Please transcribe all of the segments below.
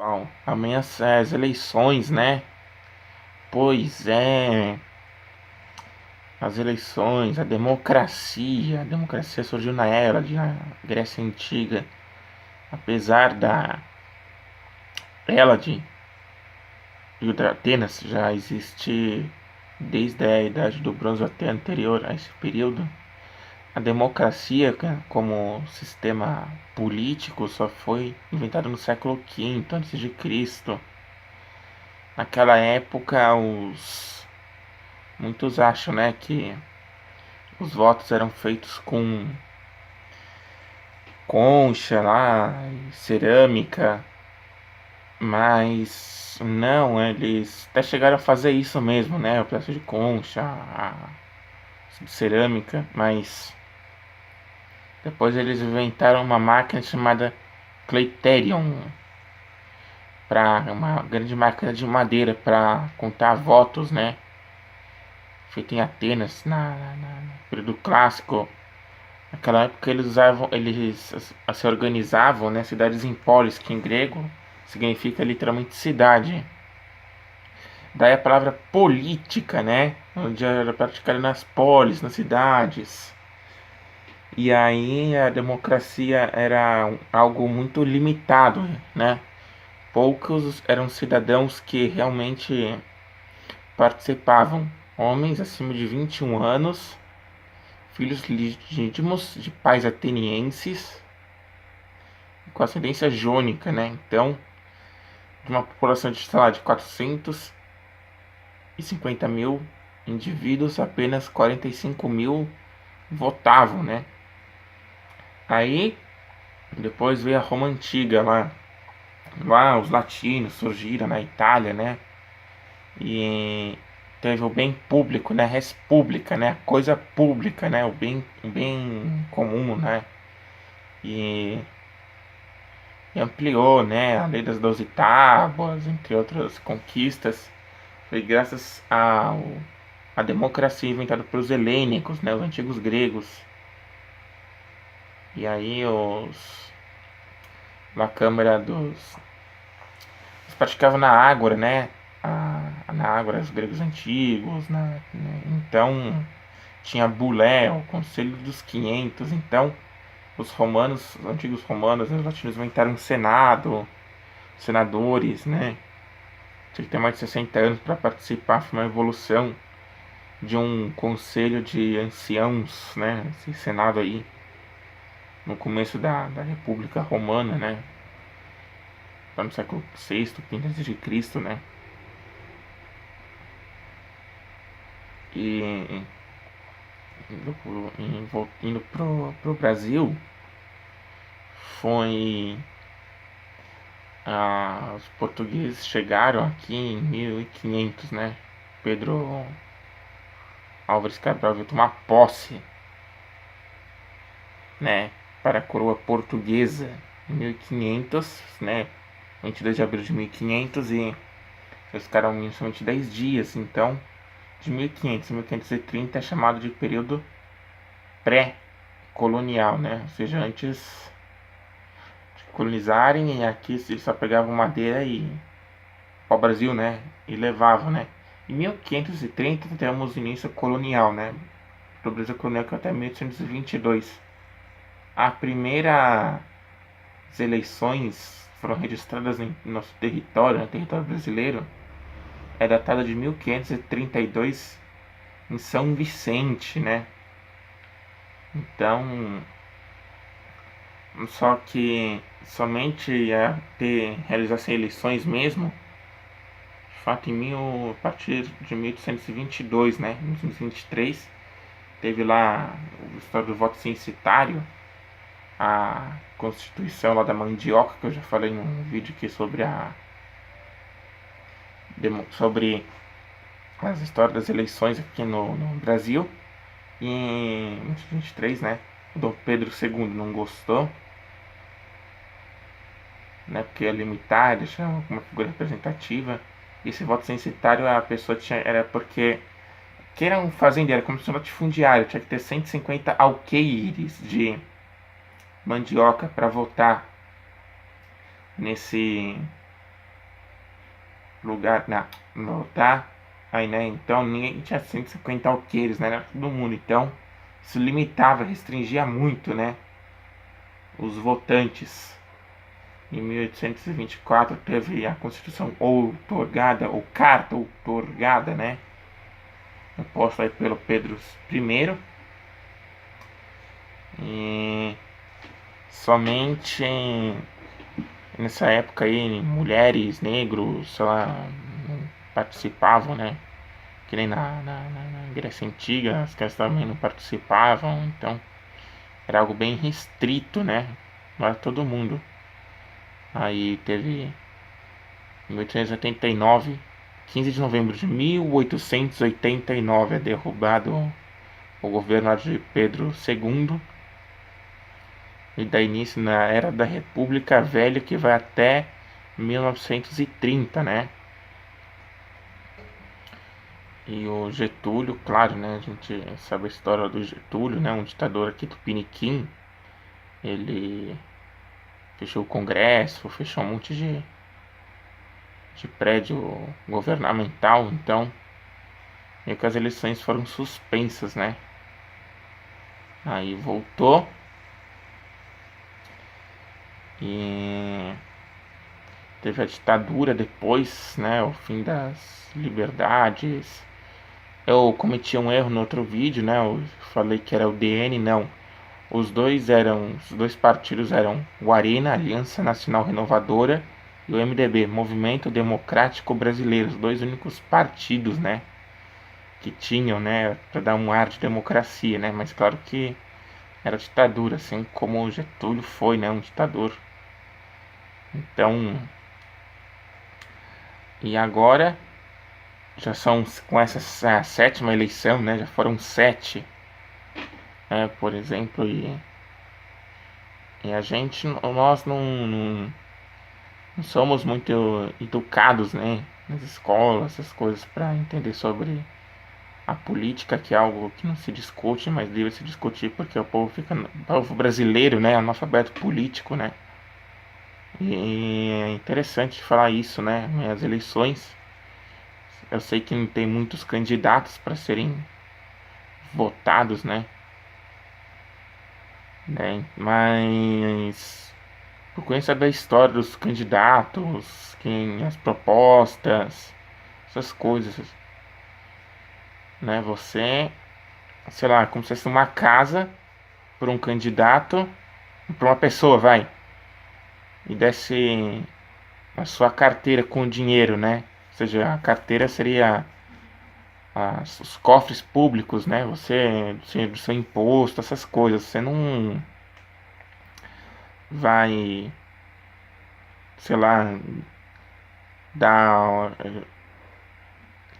Bom, amanhã as eleições, né? Pois é, as eleições, a democracia surgiu na era da Grécia Antiga, apesar da ela de Atenas já existir desde a Idade do Bronze até anterior a esse período. A democracia, como sistema político, só foi inventada no século V antes de Cristo. Naquela época, muitos acham, né, que os votos eram feitos com concha lá, cerâmica, mas não, eles até chegaram a fazer isso mesmo, né, o pedaço de concha, de cerâmica, mas depois eles inventaram uma máquina chamada Cleiterion, para uma grande máquina de madeira para contar votos, né, feita em Atenas no período clássico. Naquela época eles se organizavam, né, cidades em polis, que em grego significa literalmente cidade. Daí a palavra política, né, onde era praticada nas polis, nas cidades. E aí a democracia era algo muito limitado, né? Poucos eram cidadãos que realmente participavam. Homens acima de 21 anos, filhos legítimos de pais atenienses com ascendência jônica, né? Então, de uma população de, sei lá, de 450 mil indivíduos, apenas 45 mil votavam, né? Aí, depois veio a Roma Antiga lá os latinos surgiram na Itália, né? E teve o bem público, né? Res pública, né? A coisa pública, né? O bem comum, né? E e ampliou, né, a Lei das 12 Tábuas, entre outras conquistas. Foi graças à democracia inventada pelos helênicos, né, os antigos gregos. E aí na Câmara eles praticavam na Ágora, né, na Ágora, os gregos antigos, então tinha Bulé, o Conselho dos 500. Então os antigos romanos, né, os latinos inventaram um senado, senadores, né. Tinha que ter mais de 60 anos para participar. Foi uma evolução de um conselho de anciãos, né? Esse senado aí, no começo da República Romana, né? Lá no século VI, V antes de Cristo, né? E indo pro Brasil, foi. Os portugueses chegaram aqui em 1500, né? Pedro Álvares Cabral veio tomar posse, né, para a coroa portuguesa em 1500, né, 22 de abril de 1500, e eles ficaram somente 10 dias. Então, de 1500 a 1530 é chamado de período pré-colonial, né, ou seja, antes de colonizarem. E aqui eles só pegavam madeira e ao Brasil, né, e levavam, né. Em 1530 temos o início colonial, né, do Brasil colonial, que é até 1822. A primeira As eleições foram registradas em nosso território, no território brasileiro, é datada de 1532 em São Vicente, né? Então, só que somente ia realizar-se eleições mesmo, de fato, a partir de 1822, né? Em 1823, teve lá a história do voto censitário, a Constituição lá da Mandioca, que eu já falei num vídeo aqui sobre as histórias das eleições aqui no Brasil. E em 1923, né, o Dom Pedro II não gostou, né, porque ia limitar, deixar uma figura representativa. E esse voto censitário, a pessoa era porque, que era um fazendeiro, como se fosse um latifundiário, tinha que ter 150 alqueires de mandioca para votar nesse lugar, tá? Aí, né? Então ninguém tinha 150 alqueires, né? Era todo mundo. Então isso limitava, restringia muito, né? Os votantes. Em 1824 teve a Constituição outorgada, ou Carta outorgada, né? Imposta aí pelo Pedro I. E somente nessa época aí, mulheres, negros, sei lá, não participavam, né? Que nem na Grécia Antiga, as crianças também não participavam, então era algo bem restrito, né? Não era todo mundo. Aí teve em 1889, 15 de novembro de 1889, é derrubado o governo de Pedro II e dá início na Era da República Velha, que vai até 1930, né? E o Getúlio, claro, né? A gente sabe a história do Getúlio, né? Um ditador aqui do Piniquim. Ele fechou o Congresso, fechou um monte de prédio governamental, então meio que as eleições foram suspensas, né? Aí voltou e teve a ditadura depois, né? O fim das liberdades. Eu cometi um erro no outro vídeo, né? Eu falei que era o DN, não. Os dois partidos eram o Arena, Aliança Nacional Renovadora, e o MDB, Movimento Democrático Brasileiro, os dois únicos partidos, né, que tinham, né, para dar um ar de democracia, né? Mas claro que era ditadura, assim como o Getúlio foi, né, um ditador. Então, e agora já são com essa a sétima eleição, né? Já foram 7, né, por exemplo, e a gente, nós não somos muito educados, né, nas escolas, essas coisas, para entender sobre a política, que é algo que não se discute, mas deve se discutir porque o povo brasileiro, né, é analfabeto político, né. E é interessante falar isso, né, as eleições. Eu sei que não tem muitos candidatos para serem votados, mas por conhecer da história dos candidatos, as propostas, essas coisas, né? Você, sei lá, como se fosse uma casa para um candidato, para uma pessoa, vai, e desse a sua carteira com dinheiro, né? Ou seja, a carteira seria os cofres públicos, né? Do seu imposto, essas coisas. Você não vai, sei lá, dar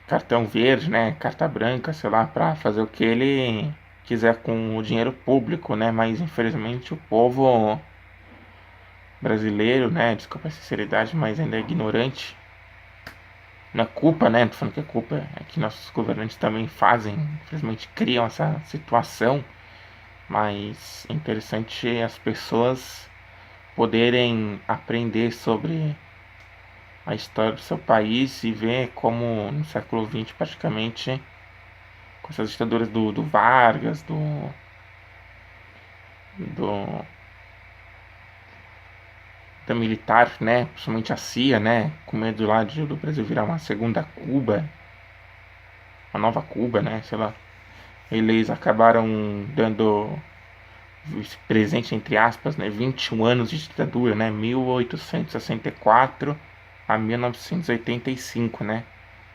cartão verde, né? Carta branca, sei lá, para fazer o que ele quiser com o dinheiro público, né? Mas infelizmente o povo brasileiro, né? Desculpa a sinceridade, mas ainda é ignorante. Não é culpa, né? Tô falando que é culpa, é que nossos governantes também fazem, infelizmente criam essa situação, mas é interessante as pessoas poderem aprender sobre a história do seu país e ver como no século XX praticamente com essas ditaduras do Vargas, do da militar, né? Principalmente a CIA, né? Com medo lá do Brasil virar uma segunda Cuba, uma nova Cuba, né? Sei lá. Eles acabaram dando presente, entre aspas, né? 21 anos de ditadura, né? 1864 a 1985, né?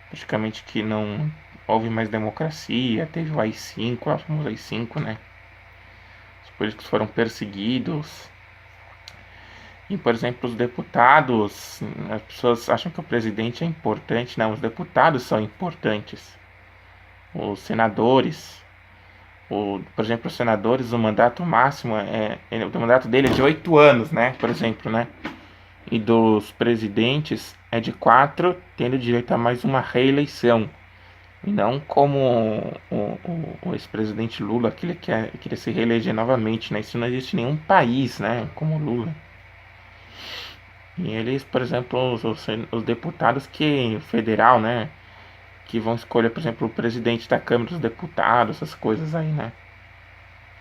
Praticamente que não houve mais democracia, teve o AI-5, o famoso AI-5, né? Os políticos foram perseguidos. E, por exemplo, os deputados, as pessoas acham que o presidente é importante, não, os deputados são importantes. Os senadores, por exemplo, os senadores, o mandato máximo o mandato dele é de 8 anos, né? Por exemplo, né? E dos presidentes é de 4, tendo direito a mais uma reeleição. E não como o ex-presidente Lula, que ele queria se reeleger novamente, né? Isso não existe em nenhum país, né? Como Lula. E eles, por exemplo, os deputados que federal, né? Que vão escolher, por exemplo, o presidente da Câmara dos Deputados, essas coisas aí, né?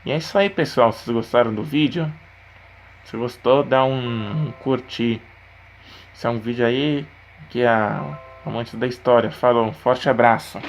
E é isso aí, pessoal. Vocês gostaram do vídeo? Se gostou, dá um curtir. Esse é um vídeo aí que é amante da história. Falou, um forte abraço.